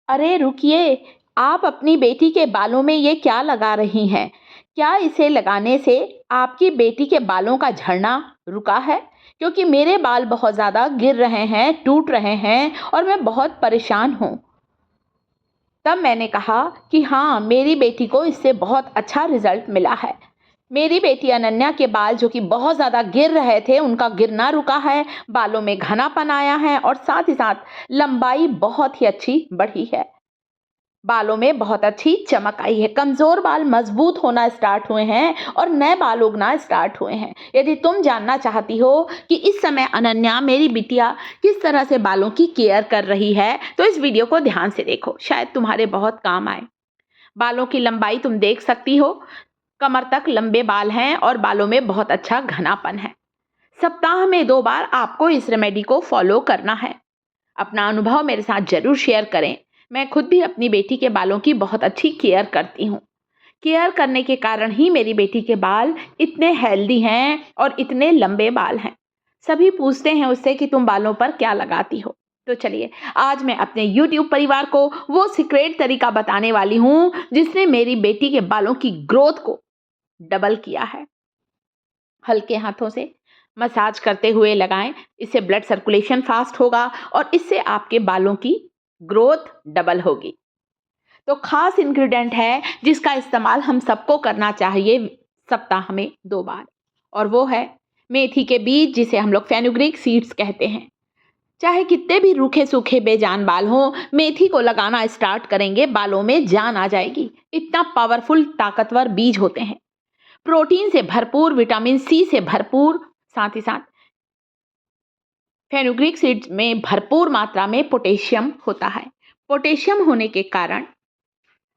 अरे रुकिए, आप अपनी बेटी के बालों में ये क्या लगा रही हैं? क्या इसे लगाने से आपकी बेटी के बालों का झड़ना रुका है? क्योंकि मेरे बाल बहुत ज़्यादा गिर रहे हैं, टूट रहे हैं और मैं बहुत परेशान हूँ। तब मैंने कहा कि हाँ, मेरी बेटी को इससे बहुत अच्छा रिज़ल्ट मिला है। मेरी बेटी अनन्या के बाल जो कि बहुत ज़्यादा गिर रहे थे, उनका गिरना रुका है, बालों में घनापन आया है और साथ ही साथ लंबाई बहुत ही अच्छी बढ़ी है। बालों में बहुत अच्छी चमक आई है, कमजोर बाल मजबूत होना स्टार्ट हुए हैं और नए बाल उगना स्टार्ट हुए हैं। यदि तुम जानना चाहती हो कि इस समय अनन्या मेरी बिटिया किस तरह से बालों की केयर कर रही है, तो इस वीडियो को ध्यान से देखो, शायद तुम्हारे बहुत काम आए। बालों की लंबाई तुम देख सकती हो, कमर तक लंबे बाल हैं और बालों में बहुत अच्छा घनापन है। सप्ताह में 2 बार आपको इस रेमेडी को फॉलो करना है। अपना अनुभव मेरे साथ ज़रूर शेयर करें। मैं खुद भी अपनी बेटी के बालों की बहुत अच्छी केयर करती हूँ। केयर करने के कारण ही मेरी बेटी के बाल इतने हेल्दी हैं और इतने लंबे बाल हैं। सभी पूछते हैं उससे कि तुम बालों पर क्या लगाती हो? तो चलिए, आज मैं अपने यूट्यूब परिवार को वो सीक्रेट तरीका बताने वाली हूँ, जिसने मेरी बेटी के बालों की ग्रोथ को डबल किया है। हल्के हाथों से मसाज करते हुए लगाएं, इससे ब्लड सर्कुलेशन फास्ट होगा और इससे आपके बालों की ग्रोथ डबल होगी। तो खास इंग्रेडिएंट है जिसका इस्तेमाल हम सबको करना चाहिए सप्ताह में 2 बार, और वो है मेथी के बीज, जिसे हम लोग फेनुग्रीक सीड्स कहते हैं। चाहे कितने भी रूखे सूखे बेजान बाल हों, मेथी को लगाना स्टार्ट करेंगे, बालों में जान आ जाएगी। इतना पावरफुल ताकतवर बीज होते हैं, प्रोटीन से भरपूर, विटामिन सी से भरपूर, साथ ही साथ फेनुग्रीक सीड्स में भरपूर मात्रा में पोटेशियम होता है। पोटेशियम होने के कारण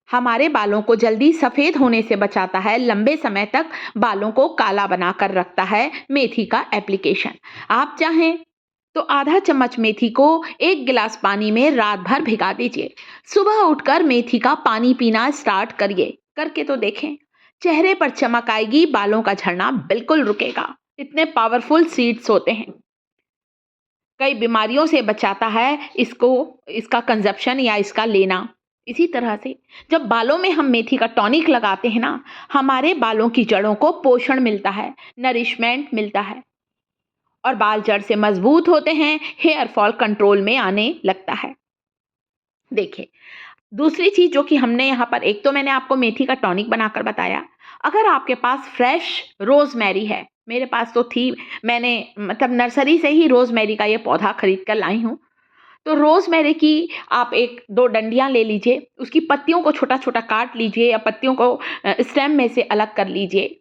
हमारे बालों को जल्दी सफ़ेद होने से बचाता है, लंबे समय तक बालों को काला बनाकर रखता है मेथी का एप्लीकेशन। आप चाहें तो आधा चम्मच मेथी को 1 गिलास पानी में रात भर भिगा दीजिए। सुबह उठकर मेथी का पानी पीना स्टार्ट करिए, करके तो देखें। चेहरे पर चमक आएगी, बालों का झड़ना बिल्कुल रुकेगा। इतने पावरफुल सीड्स होते हैं, कई बीमारियों से बचाता है इसका कंजप्शन या इसका लेना। इसी तरह से जब बालों में हम मेथी का टॉनिक लगाते हैं ना, हमारे बालों की जड़ों को पोषण मिलता है, नरिशमेंट मिलता है और बाल जड़ से मजबूत होते हैं, हेयर फॉल कंट्रोल में आने लगता है। देखिए, दूसरी चीज जो कि हमने यहाँ पर, एक तो मैंने आपको मेथी का टॉनिक बनाकर बताया। अगर आपके पास फ्रेश रोजमेरी है, मेरे पास तो थी, मैंने मतलब नर्सरी से ही रोजमेरी का ये पौधा खरीद कर लाई हूँ। तो रोजमेरी की आप 1-2 डंडियां ले लीजिए, उसकी पत्तियों को छोटा छोटा काट लीजिए या पत्तियों को स्टेम में से अलग कर लीजिए।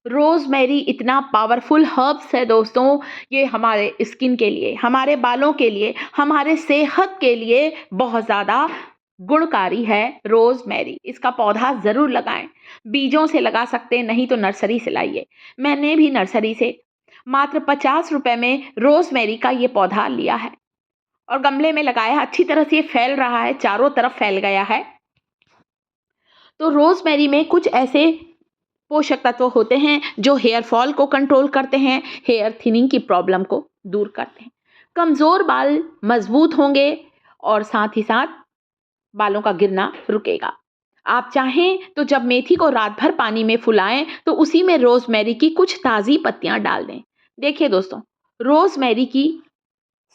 रोजमेरी इतना पावरफुल हर्ब्स है दोस्तों, ये हमारे स्किन के लिए, हमारे बालों के लिए, हमारे सेहत के लिए बहुत ज़्यादा गुणकारी है रोजमेरी। इसका पौधा ज़रूर लगाएं, बीजों से लगा सकते हैं, नहीं तो नर्सरी से लाइए। मैंने भी नर्सरी से मात्र 50 रुपए में रोजमेरी का ये पौधा लिया है और गमले में लगाया। अच्छी तरह से ये फैल रहा है, चारों तरफ फैल गया है। तो रोजमेरी में कुछ ऐसे पोषक तत्व होते हैं जो हेयर फॉल को कंट्रोल करते हैं, हेयर थिनिंग की प्रॉब्लम को दूर करते हैं। कमज़ोर बाल मजबूत होंगे और साथ ही साथ बालों का गिरना रुकेगा। आप चाहें तो जब मेथी को रात भर पानी में फुलाएं, तो उसी में रोजमेरी की कुछ ताज़ी पत्तियां डाल दें। देखिए दोस्तों, रोजमेरी की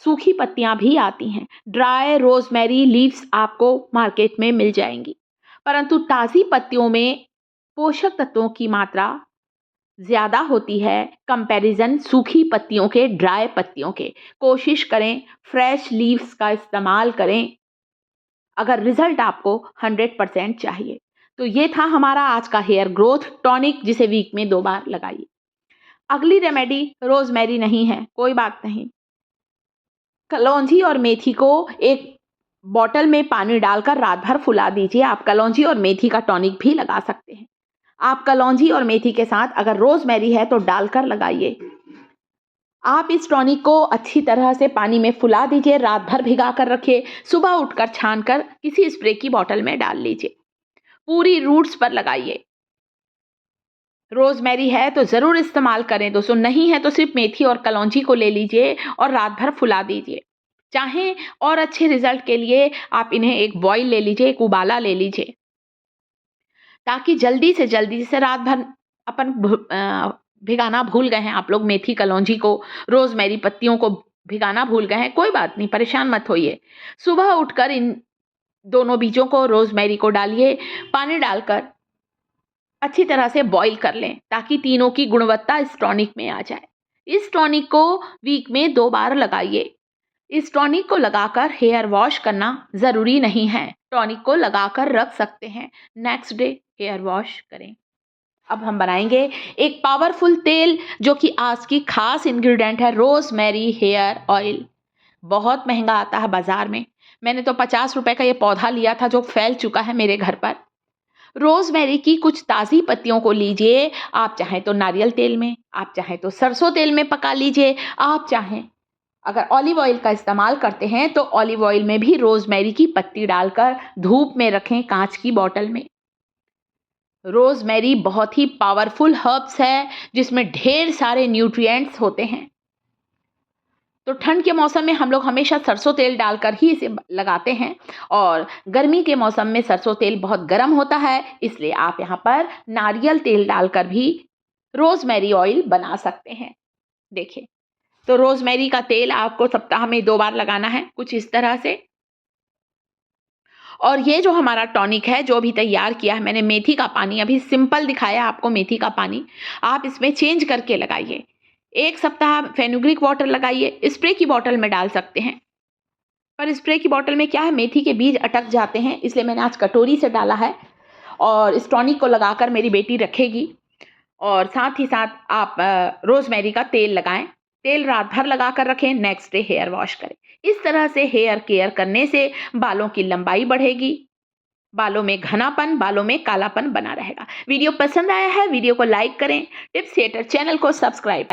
सूखी पत्तियां भी आती हैं, ड्राई रोजमेरी लीव्स आपको मार्केट में मिल जाएंगी, परंतु ताज़ी पत्तियों में पोषक तत्वों की मात्रा ज़्यादा होती है कंपैरिजन सूखी पत्तियों के, ड्राई पत्तियों के। कोशिश करें फ्रेश लीव्स का इस्तेमाल करें अगर रिजल्ट आपको 100% चाहिए। तो ये था हमारा आज का हेयर ग्रोथ टॉनिक, जिसे वीक में 2 बार लगाइए। अगली रेमेडी रोजमेरी नहीं है, कोई बात नहीं। कलौंजी और मेथी को एक बॉटल में पानी डालकर रात भर फुला दीजिए। आप कलौंजी और मेथी का टॉनिक भी लगा सकते हैं। आप कलौंजी और मेथी के साथ अगर रोजमेरी है तो डालकर लगाइए। आप इस टॉनिक को अच्छी तरह से पानी में फुला दीजिए, रात भर भिगा कर रखिए, सुबह उठकर छानकर किसी स्प्रे की बॉटल में डाल लीजिए। पूरी रूट्स पर लगाइए। रोजमेरी है तो ज़रूर इस्तेमाल करें दोस्तों, नहीं है तो सिर्फ मेथी और कलौंजी को ले लीजिए और रात भर फुला दीजिए। चाहें और अच्छे रिजल्ट के लिए आप इन्हें एक बॉयल ले लीजिए, एक उबाला ले लीजिए, ताकि जल्दी से जल्दी, जैसे रात भर अपन भिगाना भूल गए हैं आप लोग मेथी कलौंजी को, रोज़मेरी पत्तियों को भिगाना भूल गए हैं, कोई बात नहीं, परेशान मत होइए। सुबह उठकर इन दोनों बीजों को, रोज़मेरी को डालिए, पानी डालकर अच्छी तरह से बॉईल कर लें, ताकि तीनों की गुणवत्ता इस टॉनिक में आ जाए। इस टॉनिक को वीक में 2 बार लगाइए। इस टॉनिक को लगाकर हेयर वॉश करना ज़रूरी नहीं है। टॉनिक को लगाकर रख सकते हैं, नेक्स्ट डे हेयर वॉश करें। अब हम बनाएंगे एक पावरफुल तेल, जो कि आज की खास इंग्रेडिएंट है, रोज़मेरी हेयर ऑयल। बहुत महंगा आता है बाज़ार में। मैंने तो 50 रुपए का ये पौधा लिया था, जो फैल चुका है मेरे घर पर। रोज़मेरी की कुछ ताज़ी पत्तियों को लीजिए, आप चाहें तो नारियल तेल में, आप चाहें तो सरसों तेल में पका लीजिए, आप चाहें अगर ऑलिव ऑयल का इस्तेमाल करते हैं तो ऑलिव ऑयल में भी रोज़मेरी की पत्ती डालकर धूप में रखें, कांच की बॉटल में। रोज़मेरी बहुत ही पावरफुल हर्ब्स है, जिसमें ढेर सारे न्यूट्रिएंट्स होते हैं। तो ठंड के मौसम में हम लोग हमेशा सरसों तेल डालकर ही इसे लगाते हैं, और गर्मी के मौसम में सरसों तेल बहुत गर्म होता है, इसलिए आप यहाँ पर नारियल तेल डालकर भी रोज़मेरी ऑयल बना सकते हैं। देखिए, तो रोज़मेरी का तेल आपको सप्ताह में 2 बार लगाना है, कुछ इस तरह से। और ये जो हमारा टॉनिक है, जो अभी तैयार किया है मैंने, मेथी का पानी, अभी सिंपल दिखाया आपको मेथी का पानी, आप इसमें चेंज करके लगाइए। 1 सप्ताह फेनुग्रीक वाटर लगाइए, स्प्रे की बॉटल में डाल सकते हैं। पर स्प्रे की बॉटल में क्या है, मेथी के बीज अटक जाते हैं, इसलिए मैंने आज कटोरी से डाला है। और इस टॉनिक को लगाकर मेरी बेटी रखेगी, और साथ ही साथ आप रोज़मेरी का तेल लगाएं। तेल रात भर लगाकर रखें, नेक्स्ट डे हेयर वॉश करें। इस तरह से हेयर केयर करने से बालों की लंबाई बढ़ेगी, बालों में घनापन, बालों में कालापन बना रहेगा। वीडियो पसंद आया है, वीडियो को लाइक करें। टिप्स थिएटर चैनल को सब्सक्राइब